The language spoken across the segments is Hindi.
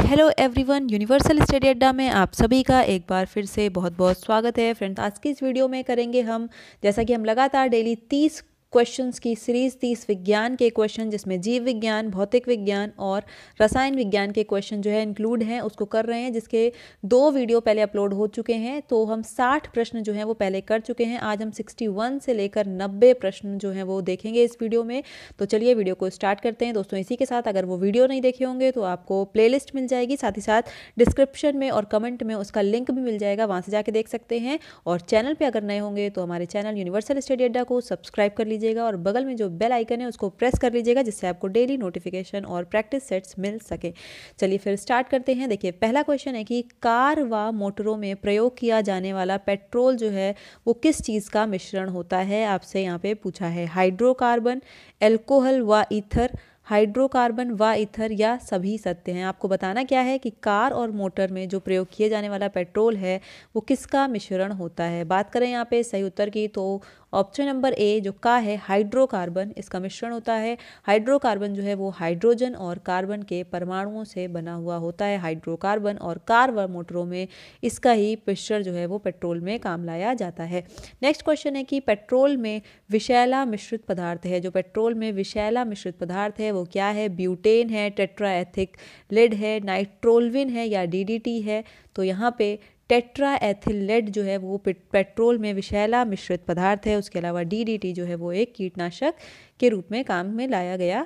हेलो एवरीवन, यूनिवर्सल स्टडी अड्डा में आप सभी का एक बार फिर से बहुत बहुत स्वागत है। फ्रेंड्स, आज की इस वीडियो में करेंगे हम, जैसा कि हम लगातार डेली 30 क्वेश्चंस की सीरीज 30 विज्ञान के क्वेश्चन, जिसमें जीव विज्ञान, भौतिक विज्ञान और रसायन विज्ञान के क्वेश्चन जो है इंक्लूड हैं, उसको कर रहे हैं, जिसके 2 वीडियो पहले अपलोड हो चुके हैं। तो हम 60 प्रश्न जो हैं वो पहले कर चुके हैं। आज हम 61 से लेकर 90 प्रश्न जो हैं वो देखेंगे इस वीडियो में। तो चलिए वीडियो को स्टार्ट करते हैं दोस्तों। इसी के साथ अगर वो वीडियो नहीं देखे होंगे तो आपको प्लेलिस्ट मिल जाएगी, साथ ही साथ डिस्क्रिप्शन में और कमेंट में उसका लिंक भी मिल जाएगा, वहाँ से जाके देख सकते हैं। और चैनल पे अगर नए होंगे तो हमारे चैनल यूनिवर्सल स्टडी अड्डा को सब्सक्राइब कर लीजिएगा और बगल में जो बेल आइकन है उसको प्रेस कर लीजिएगा, जिससे आपको डेली नोटिफिकेशन और प्रैक्टिस सेट्स मिल सके। चलिए फिर स्टार्ट करते हैं। देखिए, पहला क्वेश्चन है कि कार व मोटरों में प्रयोग किया जाने वाला पेट्रोल जो है वो किस चीज़ का मिश्रण होता है, आपसे यहाँ पे पूछा है। हाइड्रोकार्बन, एल्कोहल व ईथर, हाइड्रोकार्बन व ईथर, या सभी सत्य हैं। आपको बताना क्या है कि कार और मोटर में जो प्रयोग किए जाने वाला पेट्रोल है वो किसका मिश्रण होता है। बात करें यहाँ पे सही उत्तर की, तो ऑप्शन नंबर ए जो का है हाइड्रोकार्बन, इसका मिश्रण होता है। हाइड्रोकार्बन जो है वो हाइड्रोजन और कार्बन के परमाणुओं से बना हुआ होता है, हाइड्रोकार्बन, और कार व मोटरों में इसका ही मिश्रण जो है वो पेट्रोल में काम लाया जाता है। नेक्स्ट क्वेश्चन है कि पेट्रोल में विषैला मिश्रित पदार्थ है। जो पेट्रोल में विषैला मिश्रित पदार्थ है वो क्या है। ब्यूटेन है, टेट्राएथिक लेड है, नाइट्रोलविन है, या डीडीटी है। तो यहाँ पे टेट्रा एथिल लेड जो है वो पेट्रोल में विषैला मिश्रित पदार्थ है। उसके अलावा डीडीटी जो है वो एक कीटनाशक के रूप में काम में लाया गया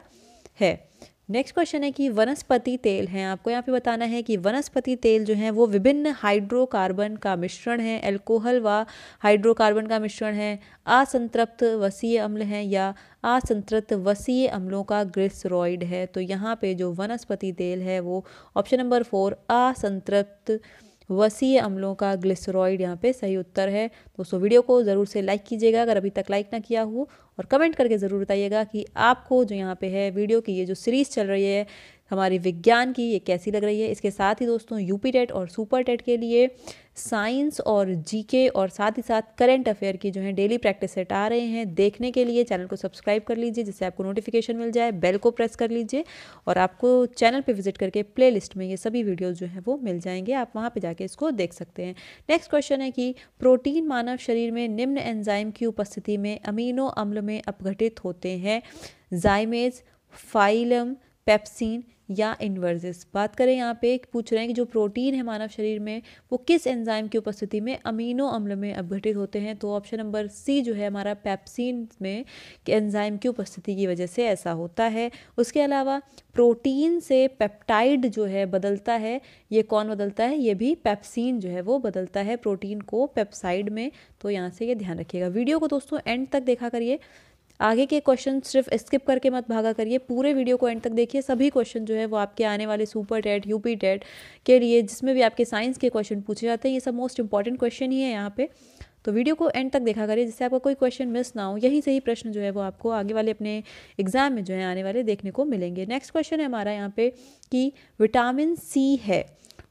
है। नेक्स्ट क्वेश्चन है कि वनस्पति तेल हैं। आपको यहाँ पे बताना है कि वनस्पति तेल जो है वो विभिन्न हाइड्रोकार्बन का मिश्रण है। एल्कोहल व हाइड्रोकार्बन का मिश्रण है, असंतृप्त वसीय अम्ल है, या असंतृप्त वसीय अम्लों का ग्लिसरॉइड है। तो यहाँ पे जो वनस्पति तेल है वो ऑप्शन नंबर 4 असंतृप्त वसीय अम्लों का ग्लिसरॉइड यहाँ पे सही उत्तर है। दोस्तों, वीडियो को ज़रूर से लाइक कीजिएगा अगर अभी तक लाइक ना किया हो, और कमेंट करके ज़रूर बताइएगा कि आपको जो यहाँ पे है वीडियो की ये जो सीरीज़ चल रही है हमारी विज्ञान की, ये कैसी लग रही है। इसके साथ ही दोस्तों यूपी टेट और सुपर टेट के लिए साइंस और जीके और साथ ही साथ करंट अफेयर की जो है डेली प्रैक्टिस सेट आ रहे हैं। देखने के लिए चैनल को सब्सक्राइब कर लीजिए, जिससे आपको नोटिफिकेशन मिल जाए। बेल को प्रेस कर लीजिए और आपको चैनल पे विजिट करके प्लेलिस्ट में ये सभी वीडियोस जो हैं वो मिल जाएंगे, आप वहाँ पे जाके इसको देख सकते हैं। नेक्स्ट क्वेश्चन है कि प्रोटीन मानव शरीर में निम्न एंजाइम की उपस्थिति में अमीनो अम्ल में अपघटित होते हैं। जाइमेज, फाइलम, पेप्सिन, या इन्वर्जिस। बात करें यहाँ पे पूछ रहे हैं कि जो प्रोटीन है मानव शरीर में वो किस एंजाइम की उपस्थिति में अमीनो अम्ल में अपघटित होते हैं। तो ऑप्शन नंबर सी जो है हमारा पेप्सिन में एंजाइम की उपस्थिति की वजह से ऐसा होता है। उसके अलावा प्रोटीन से पेप्टाइड जो है बदलता है, ये कौन बदलता है, ये भी पेप्सिन जो है वो बदलता है प्रोटीन को पेप्साइड में। तो यहाँ से ये ध्यान रखिएगा। वीडियो को दोस्तों एंड तक देखा करिए, आगे के क्वेश्चन सिर्फ स्किप करके मत भागा करिए, पूरे वीडियो को एंड तक देखिए। सभी क्वेश्चन जो है वो आपके आने वाले सुपर टेट, यूपी टेट के लिए, जिसमें भी आपके साइंस के क्वेश्चन पूछे जाते हैं, ये सब मोस्ट इंपॉर्टेंट क्वेश्चन ही है यहाँ पे। तो वीडियो को एंड तक देखा करिए, जिससे आपका कोई क्वेश्चन मिस ना हो। यही सही प्रश्न जो है वो आपको आगे वाले अपने एग्जाम में जो है आने वाले देखने को मिलेंगे। नेक्स्ट क्वेश्चन है हमारा यहाँ पे कि विटामिन सी है।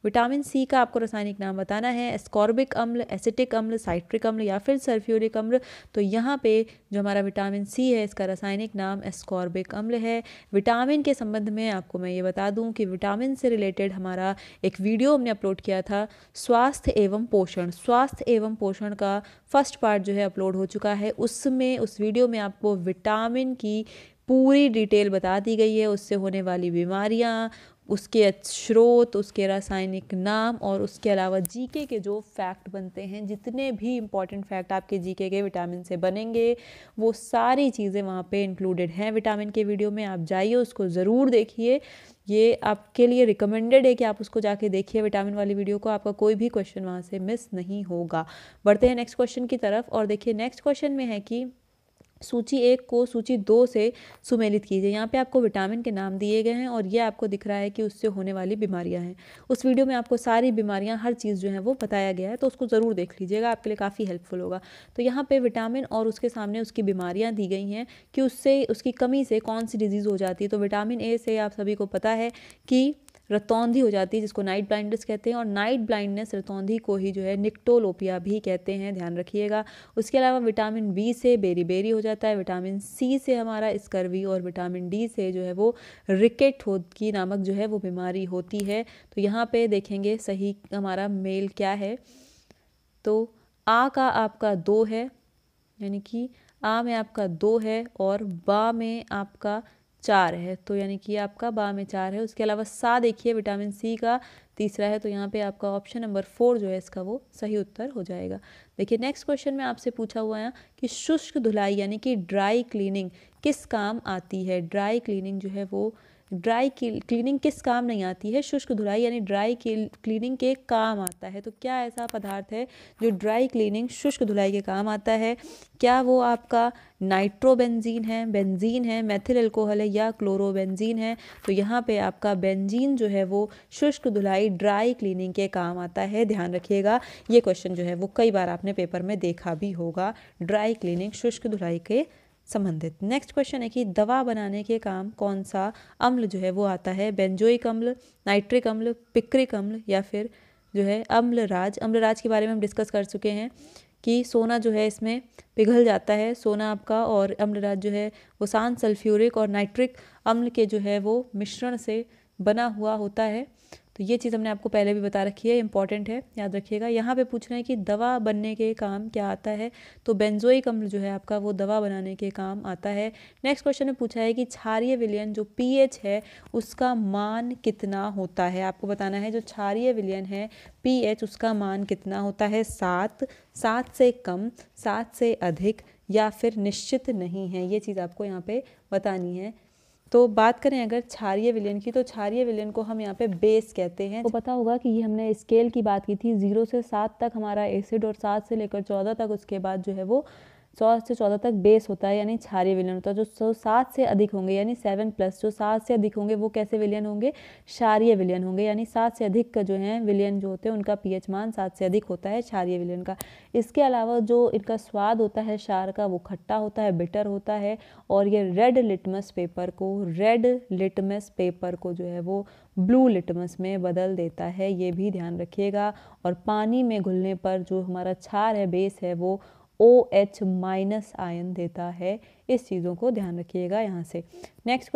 विटामिन सी का आपको रासायनिक नाम बताना है। एस्कॉर्बिक अम्ल, एसिटिक अम्ल, साइट्रिक अम्ल, या फिर सल्फ्यूरिक अम्ल। तो यहाँ पे जो हमारा विटामिन सी है इसका रासायनिक नाम एस्कॉर्बिक अम्ल है। विटामिन के संबंध में आपको मैं ये बता दूं कि विटामिन से रिलेटेड हमारा एक वीडियो हमने अपलोड किया था, स्वास्थ्य एवं पोषण। स्वास्थ्य एवं पोषण का फर्स्ट पार्ट जो है अपलोड हो चुका है। उसमें उस वीडियो में आपको विटामिन की पूरी डिटेल बता दी गई है, उससे होने वाली बीमारियाँ, उसके स्रोत, उसके रासायनिक नाम, और उसके अलावा जीके के जो फैक्ट बनते हैं, जितने भी इंपॉर्टेंट फैक्ट आपके जीके के विटामिन से बनेंगे, वो सारी चीज़ें वहाँ पे इंक्लूडेड हैं विटामिन के वीडियो में। आप जाइए, उसको ज़रूर देखिए। ये आपके लिए रिकमेंडेड है कि आप उसको जाके देखिए विटामिन वाली वीडियो को, आपका कोई भी क्वेश्चन वहाँ से मिस नहीं होगा। बढ़ते हैं नेक्स्ट क्वेश्चन की तरफ, और देखिए नेक्स्ट क्वेश्चन में है कि सूची 1 को सूची 2 से सुमेलित कीजिए। यहाँ पे आपको विटामिन के नाम दिए गए हैं और ये आपको दिख रहा है कि उससे होने वाली बीमारियाँ हैं। उस वीडियो में आपको सारी बीमारियाँ, हर चीज़ जो है वो बताया गया है, तो उसको ज़रूर देख लीजिएगा, आपके लिए काफ़ी हेल्पफुल होगा। तो यहाँ पे विटामिन और उसके सामने उसकी बीमारियाँ दी गई हैं कि उससे, उसकी कमी से कौन सी डिजीज़ हो जाती है। तो विटामिन ए से आप सभी को पता है कि रतौंधी हो जाती है, जिसको नाइट ब्लाइंडनेस कहते हैं, और नाइट ब्लाइंडनेस रतौंधी को ही जो है निक्टोलोपिया भी कहते हैं, ध्यान रखिएगा। उसके अलावा विटामिन बी से बेरी हो जाता है, विटामिन सी से हमारा स्कर्वी, और विटामिन डी से जो है वो रिकेट की नामक जो है वो बीमारी होती है। तो यहाँ पे देखेंगे सही हमारा मेल क्या है, तो आ का आपका 2 है, यानी कि आ में आपका 2 है और बा में आपका 4 है, तो यानी कि आपका बा में 4 है। उसके अलावा सा देखिए विटामिन सी का तीसरा है, तो यहाँ पे आपका ऑप्शन नंबर 4 जो है इसका वो सही उत्तर हो जाएगा। देखिए नेक्स्ट क्वेश्चन में आपसे पूछा हुआ है कि शुष्क धुलाई यानी कि ड्राई क्लीनिंग किस काम आती है। ड्राई क्लीनिंग जो है वो ड्राई क्लीनिंग किस काम नहीं आती है, शुष्क धुलाई यानी ड्राई क्लीनिंग के काम आता है। तो क्या ऐसा पदार्थ है जो ड्राई क्लीनिंग शुष्क धुलाई के काम आता है? क्या वो आपका नाइट्रोबेंजीन है, बेंजीन है, मेथिल अल्कोहल है या क्लोरोबेंजीन है? तो यहाँ पे आपका बेंजीन जो है वो शुष्क धुलाई ड्राई क्लीनिंग के काम आता है, ध्यान रखिएगा। ये क्वेश्चन जो है वो कई बार आपने पेपर में देखा भी होगा, ड्राई क्लीनिंग शुष्क धुलाई के संबंधित। नेक्स्ट क्वेश्चन है कि दवा बनाने के काम कौन सा अम्ल जो है वो आता है? बेंजोइक अम्ल, नाइट्रिक अम्ल, पिक्रिक अम्ल या फिर जो है अम्लराज। अम्लराज के बारे में हम डिस्कस कर चुके हैं कि सोना जो है इसमें पिघल जाता है, सोना आपका, और अम्लराज जो है वो सांस सल्फ्यूरिक और नाइट्रिक अम्ल के जो है वो मिश्रण से बना हुआ होता है। तो ये चीज़ हमने आपको पहले भी बता रखी है, इंपॉर्टेंट है, याद रखिएगा। यहाँ पे पूछ रहे हैं कि दवा बनने के काम क्या आता है, तो बेंजोइक अम्ल जो है आपका वो दवा बनाने के काम आता है। नेक्स्ट क्वेश्चन में पूछा है कि क्षारीय विलयन जो पीएच है उसका मान कितना होता है। आपको बताना है जो क्षारीय विलयन है पीएच उसका मान कितना होता है, 7, 7 से कम, 7 से अधिक या फिर निश्चित नहीं है। ये चीज़ आपको यहाँ पे बतानी है। तो बात करें अगर क्षारीय विलयन की, तो क्षारीय विलयन को हम यहाँ पे बेस कहते हैं। तो पता होगा कि ये हमने स्केल की बात की थी, 0 से 7 तक हमारा एसिड और 7 से लेकर 14 तक उसके बाद जो है वो 14 से 14 तक बेस होता है, यानी क्षारीय विलयन होता है। जो 7 से अधिक होंगे यानी 7+, जो 7 से अधिक होंगे वो कैसे विलयन होंगे? क्षारीय विलयन होंगे, यानी 7 से अधिक का जो है विलयन जो होते हैं उनका पीएच मान 7 से अधिक होता है क्षारीय विलयन का। इसके अलावा जो इनका स्वाद होता है क्षार का वो खट्टा होता है, बिटर होता है, और ये रेड लिटमस पेपर को जो है वो ब्लू लिटमस में बदल देता है, ये भी ध्यान रखिएगा। और पानी में घुलने पर जो हमारा क्षार है, बेस है, वो OH- आयन देता है। इस चीज़ों को ध्यान रखिएगा यहाँ से। नेक्स्ट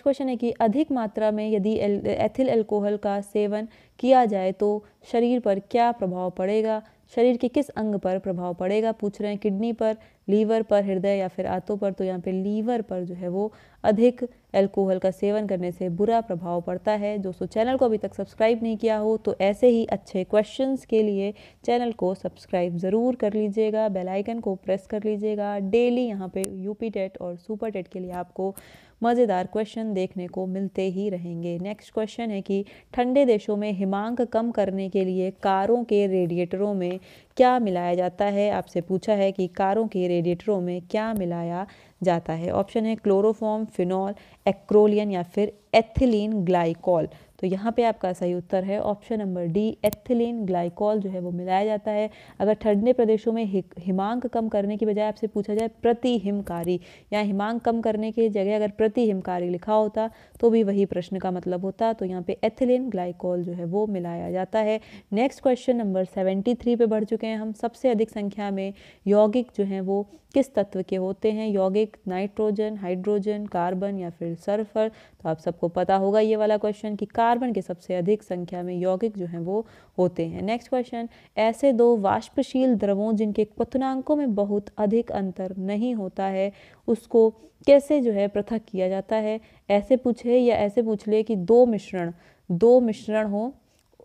क्वेश्चन है कि अधिक मात्रा में यदि एथिल अल्कोहल का सेवन किया जाए तो शरीर पर क्या प्रभाव पड़ेगा? शरीर के किस अंग पर प्रभाव पड़ेगा? पूछ रहे हैं किडनी पर, लीवर पर, हृदय या फिर आंतों पर। तो यहाँ पे लीवर पर जो है वो अधिक अल्कोहल का सेवन करने से बुरा प्रभाव पड़ता है। दोस्तों चैनल को अभी तक सब्सक्राइब नहीं किया हो तो ऐसे ही अच्छे क्वेश्चंस के लिए चैनल को सब्सक्राइब ज़रूर कर लीजिएगा, बेल आइकन को प्रेस कर लीजिएगा। डेली यहाँ पे यूपी टेट और सुपर टेट के लिए आपको मज़ेदार क्वेश्चन देखने को मिलते ही रहेंगे। नेक्स्ट क्वेश्चन है कि ठंडे देशों में हिमांक कम करने के लिए कारों के रेडिएटरों में क्या मिलाया जाता है? आपसे पूछा है कि कारों के रेडिएटरों में क्या मिलाया जाता है। ऑप्शन है क्लोरोफॉर्म, फिनॉल, एक्रोलियन या फिर एथिलीन ग्लाइकॉल। तो यहाँ पे आपका सही उत्तर है option number D, ethylene glycol जो है वो मिलाया जाता है। अगर ठंडे प्रदेशों में हिमांक कम करने की बजाय आपसे पूछा जाए प्रति हिमकारी, या हिमांक कम करने की जगह अगर प्रति हिमकारी लिखा होता तो भी वही प्रश्न का मतलब होता। तो यहाँ पे एथिलीन ग्लाइकॉल जो है वो मिलाया जाता है। नेक्स्ट क्वेश्चन नंबर 73 पे बढ़ चुके हैं हम। सबसे अधिक संख्या में यौगिक जो हैं वो किस तत्व के होते हैं? यौगिक नाइट्रोजन, हाइड्रोजन, कार्बन या फिर सल्फर। तो आप सबको पता होगा ये वाला क्वेश्चन कि कार्बन के सबसे अधिक संख्या में यौगिक जो हैं वो होते हैं। नेक्स्ट क्वेश्चन, ऐसे दो वाष्पशील द्रवों जिनके क्वथनांकों में बहुत अधिक अंतर नहीं होता है उसको कैसे जो है पृथक किया जाता है? ऐसे पूछे या ऐसे पूछ ले कि दो मिश्रण हो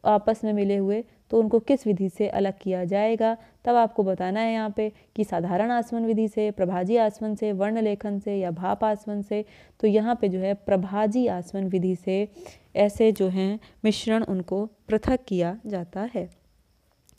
आपस में मिले हुए तो उनको किस विधि से अलग किया जाएगा? तब आपको बताना है यहाँ पे कि साधारण आसवन विधि से, प्रभाजी आसवन से, वर्णलेखन से या भाप आसवन से। तो यहाँ पे जो है प्रभाजी आसवन विधि से ऐसे जो हैं मिश्रण उनको पृथक किया जाता है।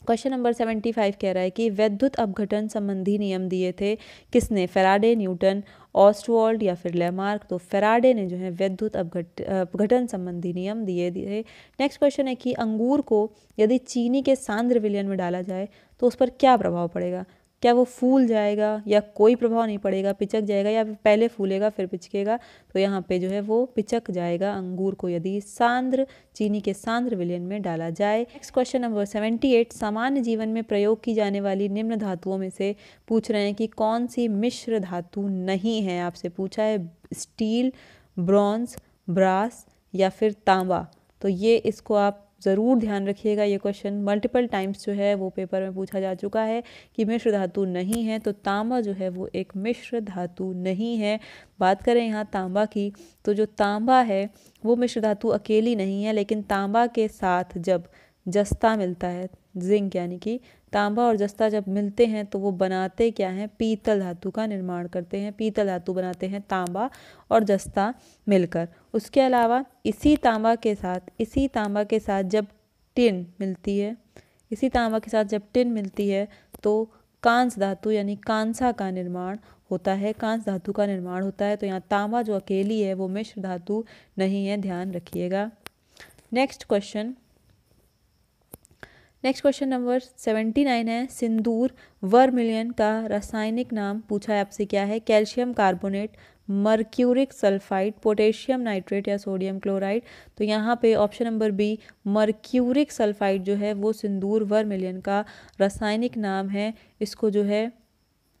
क्वेश्चन नंबर 75 कह रहा है कि वैद्युत अपघटन संबंधी नियम दिए थे किसने? फैराडे, न्यूटन, ऑस्टवाल्ड या फिर लेमार्क। तो फैराडे ने जो है वैद्युत अपघटन संबंधी नियम दिए थे। नेक्स्ट क्वेश्चन है कि अंगूर को यदि चीनी के सांद्र विलयन में डाला जाए तो उस पर क्या प्रभाव पड़ेगा? क्या वो फूल जाएगा या कोई प्रभाव नहीं पड़ेगा, पिचक जाएगा, या पहले फूलेगा फिर पिचकेगा? तो यहाँ पे जो है वो पिचक जाएगा अंगूर को यदि सांद्र चीनी के सांद्र विलयन में डाला जाए। नेक्स्ट क्वेश्चन नंबर 78, सामान्य जीवन में प्रयोग की जाने वाली निम्न धातुओं में से पूछ रहे हैं कि कौन सी मिश्र धातु नहीं है। आपसे पूछा है स्टील, ब्रॉन्ज, ब्रास या फिर तांबा। तो ये इसको आप ज़रूर ध्यान रखिएगा, ये क्वेश्चन मल्टीपल टाइम्स जो है वो पेपर में पूछा जा चुका है कि मिश्र धातु नहीं है, तो तांबा जो है वो एक मिश्र धातु नहीं है। बात करें यहाँ तांबा की, तो जो तांबा है वो मिश्र धातु अकेली नहीं है, लेकिन तांबा के साथ जब जस्ता मिलता है, जिंक यानी कि तांबा और जस्ता जब मिलते हैं तो वो बनाते क्या हैं, पीतल धातु का निर्माण करते हैं। पीतल धातु बनाते हैं तांबा और जस्ता मिलकर। उसके अलावा इसी तांबा के साथ जब टिन मिलती है, इसी तांबा के साथ जब टिन मिलती है तो कांस्य धातु यानी कांसा का निर्माण होता है, कांस्य धातु का निर्माण होता है। तो यहाँ तांबा जो अकेली है वो मिश्र धातु नहीं है, ध्यान रखिएगा। नेक्स्ट क्वेश्चन नंबर 79 है, सिंदूर वर्मिलियन का रासायनिक नाम पूछा है आपसे क्या है? Calcium carbonate, mercuric sulphide, potassium nitrate या सोडियम क्लोराइड। तो यहाँ पे option number B mercuric sulphide जो है वो सिंदूर वर्मिलियन का रासायनिक नाम है। इसको जो है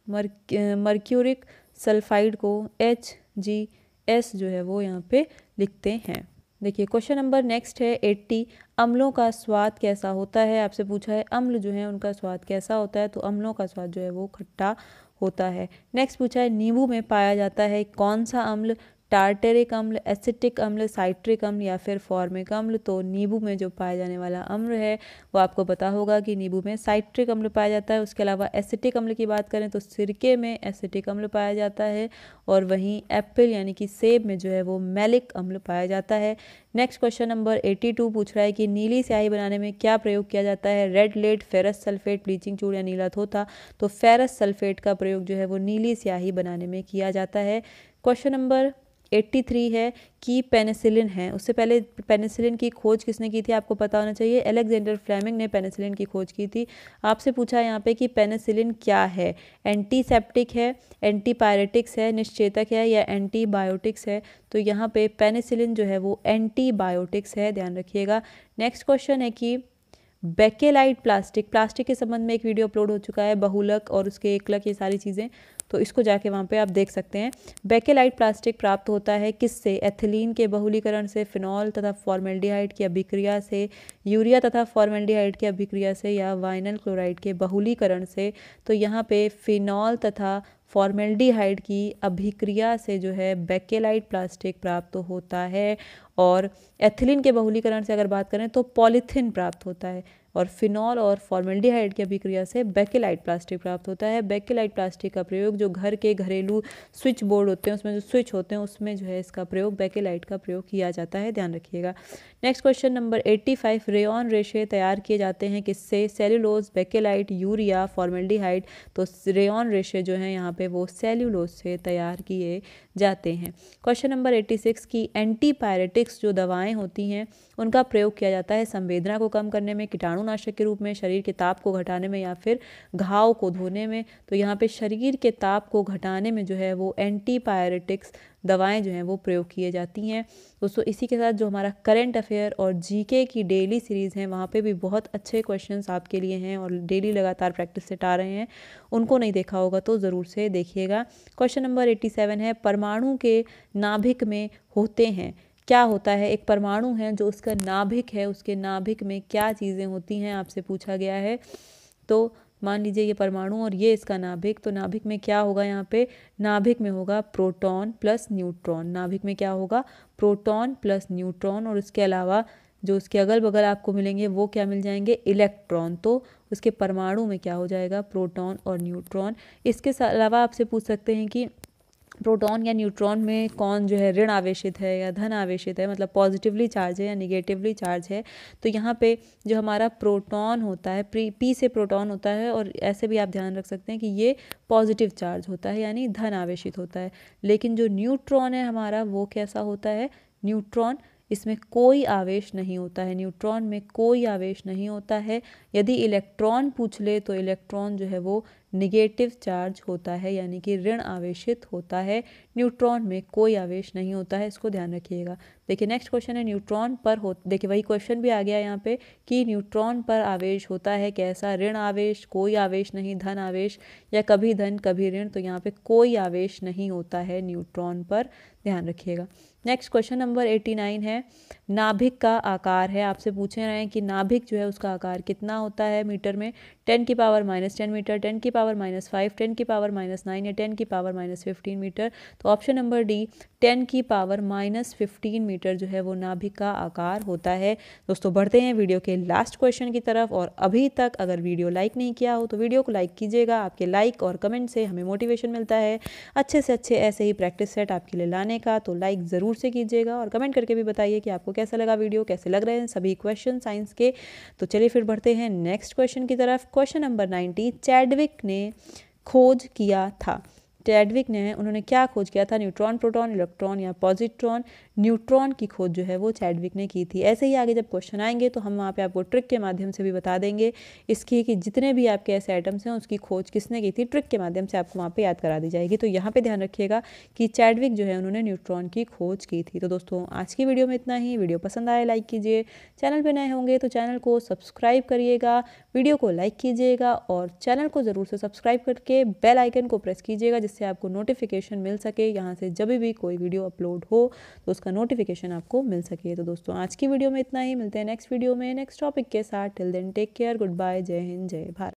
मर्क्यूरिक सल्फाइड को HGS जो है वो यहाँ पे लिखते हैं। देखिए क्वेश्चन नंबर नेक्स्ट है 80, अम्लों का स्वाद कैसा होता है। आपसे पूछा है अम्ल जो है उनका स्वाद कैसा होता है, तो अम्लों का स्वाद जो है वो खट्टा होता है। नेक्स्ट पूछा है नींबू में पाया जाता है कौन सा अम्ल, टार्टेरिक अम्ल, एसिटिक अम्ल, साइट्रिक अम्ल या फिर फॉर्मिक अम्ल। तो नींबू में जो पाया जाने वाला अम्ल है वो आपको पता होगा कि नींबू में साइट्रिक अम्ल पाया जाता है। उसके अलावा एसिटिक अम्ल की बात करें तो सिरके में एसिटिक अम्ल पाया जाता है, और वहीं एप्पल यानी कि सेब में जो है वो मैलिक अम्ल पाया जाता है। नेक्स्ट क्वेश्चन नंबर 82 पूछ रहा है कि नीली स्याही बनाने में क्या प्रयोग किया जाता है? Red lead, ferrous sulphate, bleaching चूड़ या नीला थोथा। तो फेरस सल्फेट का प्रयोग जो है वो नीली स्याही बनाने में किया जाता है। क्वेश्चन नंबर 83 है कि पेनिसिलिन है, उससे पहले पेनिसिलिन की खोज किसने की थी आपको पता होना चाहिए। अलेक्जेंडर फ्लेमिंग ने पेनिसिलिन की खोज की थी। आपसे पूछा है यहाँ पे कि पेनिसिलिन क्या है? एंटीसेप्टिक है, एंटीपायरेटिक्स है, निश्चेतक है या एंटीबायोटिक्स है। तो यहाँ पे पेनिसिलिन जो है वो एंटीबायोटिक्स है, ध्यान रखिएगा। नेक्स्ट क्वेश्चन है कि बेकेलाइट प्लास्टिक के संबंध में एक वीडियो अपलोड हो चुका है, बहुलक और उसके एकलक, ये सारी चीज़ें, तो इसको जाके वहाँ पे आप देख सकते हैं। बेकेलाइट प्लास्टिक प्राप्त होता है किससे? एथिलीन के बहुलीकरण से, फिनॉल तथा फॉर्मेल्डिहाइड की अभिक्रिया से, यूरिया तथा फॉर्मेल्डिहाइड की अभिक्रिया से या वाइनल क्लोराइड के बहुलीकरण से। तो यहाँ पे फिनॉल तथा फॉर्मेल्डिहाइड की अभिक्रिया से जो है बेकेलाइट प्लास्टिक प्राप्त होता है। और एथिलीन के बहुलीकरण से अगर बात करें तो पॉलीथीन प्राप्त होता है, और फिनॉल और फॉर्मेल्डिहाइड की अभिक्रिया से बेकेलाइट प्लास्टिक प्राप्त होता है। बेकेलाइट प्लास्टिक का प्रयोग जो घर के घरेलू स्विच बोर्ड होते हैं उसमें जो स्विच होते हैं उसमें जो है इसका प्रयोग बेकेलाइट का प्रयोग किया जाता है, ध्यान रखिएगा। नेक्स्ट क्वेश्चन नंबर 85, रेयॉन रेशे तैयार किए जाते हैं किससे? Cellulose, bakelite, urea, formaldehyde. तो रेयॉन रेशे जो है यहाँ पे वो सेल्यूलोज से तैयार किए जाते हैं। क्वेश्चन नंबर 86 की एंटीपायरेटिक्स जो दवाएं होती हैं उनका प्रयोग किया जाता है संवेदना को कम करने में, कीटाणुनाशक के रूप में, शरीर के ताप को घटाने में या फिर घाव को धोने में। तो यहाँ पे शरीर के ताप को घटाने में जो है वो एंटीपायरेटिक्स दवाएं जो हैं वो प्रयोग किए जाती हैं। दोस्तों इसी के साथ जो हमारा करंट अफेयर और जीके की डेली सीरीज़ हैं वहाँ पे भी बहुत अच्छे क्वेश्चंस आपके लिए हैं और डेली लगातार प्रैक्टिस सेट आ रहे हैं, उनको नहीं देखा होगा तो ज़रूर से देखिएगा। क्वेश्चन नंबर 87 है, परमाणु के नाभिक में होते हैं क्या होता है? एक परमाणु है जो उसका नाभिक है, उसके नाभिक में क्या चीज़ें होती हैं आपसे पूछा गया है। तो मान लीजिए ये परमाणु और ये इसका नाभिक, तो नाभिक में क्या होगा? यहाँ पे नाभिक में होगा प्रोटॉन प्लस न्यूट्रॉन। नाभिक में क्या होगा? प्रोटॉन प्लस न्यूट्रॉन, और इसके अलावा जो उसके अगल बगल आपको मिलेंगे वो क्या मिल जाएंगे? इलेक्ट्रॉन। तो उसके परमाणु में क्या हो जाएगा? प्रोटॉन और न्यूट्रॉन। इसके अलावा आपसे पूछ सकते हैं कि प्रोटॉन या न्यूट्रॉन में कौन जो है ऋण आवेशित है या धन आवेशित है, मतलब पॉजिटिवली चार्ज है या निगेटिवली चार्ज है। तो यहाँ पे जो हमारा प्रोटॉन होता है, पी से प्रोटॉन होता है, और ऐसे भी आप ध्यान रख सकते हैं कि ये पॉजिटिव चार्ज होता है यानी धन आवेशित होता है। लेकिन जो न्यूट्रॉन है हमारा वो कैसा होता है? न्यूट्रॉन, इसमें कोई आवेश नहीं होता है, न्यूट्रॉन में कोई आवेश नहीं होता है। यदि इलेक्ट्रॉन पूछ ले तो इलेक्ट्रॉन जो है वो निगेटिव चार्ज होता है, यानी कि ऋण आवेशित होता है। न्यूट्रॉन में कोई आवेश नहीं होता है, इसको ध्यान रखिएगा। देखिए नेक्स्ट क्वेश्चन है, न्यूट्रॉन पर हो, देखिए वही क्वेश्चन भी आ गया यहाँ पे कि न्यूट्रॉन पर आवेश होता है कैसा, ऋण आवेश, कोई आवेश नहीं, धन आवेश, या कभी धन कभी ऋण। तो यहाँ पे कोई आवेश नहीं होता है न्यूट्रॉन पर, ध्यान रखिएगा। नेक्स्ट क्वेश्चन नंबर 89 है, नाभिक का आकार है, आपसे पूछे रहे हैं कि नाभिक जो है उसका आकार कितना होता है मीटर में। 10⁻⁻10 मीटर, 10⁻⁻5, 10⁻�9, या 10⁻15 मीटर। तो ऑप्शन नंबर डी 10⁻15 मीटर जो है वो नाभिक का आकार होता है। दोस्तों बढ़ते हैं वीडियो के लास्ट क्वेश्चन की तरफ, और अभी तक अगर वीडियो लाइक नहीं किया हो तो वीडियो को लाइक कीजिएगा। आपके लाइक और कमेंट से हमें मोटिवेशन मिलता है अच्छे से अच्छे ऐसे ही प्रैक्टिस सेट आपके लिए लाने का। तो लाइक ज़रूर से कीजिएगा और कमेंट करके भी बताइए कि आपको कैसा लगा वीडियो, कैसे लग रहे हैं सभी क्वेश्चन साइंस के। तो चलिए फिर बढ़ते हैं नेक्स्ट क्वेश्चन की तरफ। क्वेश्चन नंबर 90, चैडविक ने खोज किया था। चैडविक ने, उन्होंने क्या खोज किया था, न्यूट्रॉन, प्रोटॉन, इलेक्ट्रॉन या पॉजिट्रॉन। न्यूट्रॉन की खोज जो है वो चैडविक ने की थी। ऐसे ही आगे जब क्वेश्चन आएंगे तो हम वहाँ पे आपको ट्रिक के माध्यम से भी बता देंगे इसकी कि जितने भी आपके ऐसे आइटम्स हैं उसकी खोज किसने की थी, ट्रिक के माध्यम से आपको वहाँ पे याद करा दी जाएगी। तो यहाँ पे ध्यान रखिएगा कि चैडविक जो है उन्होंने न्यूट्रॉन की खोज की थी। तो दोस्तों आज की वीडियो में इतना ही। वीडियो पसंद आए लाइक कीजिए, चैनल पर नए होंगे तो चैनल को सब्सक्राइब करिएगा, वीडियो को लाइक कीजिएगा और चैनल को ज़रूर से सब्सक्राइब करके बेल आइकन को प्रेस कीजिएगा, जिससे आपको नोटिफिकेशन मिल सके यहाँ से जब भी कोई वीडियो अपलोड हो तो उसका नोटिफिकेशन आपको मिल सके। तो दोस्तों आज की वीडियो में इतना ही, मिलते हैं नेक्स्ट वीडियो में नेक्स्ट टॉपिक के साथ। Till then take care, good bye, जय हिंद, जय भारत।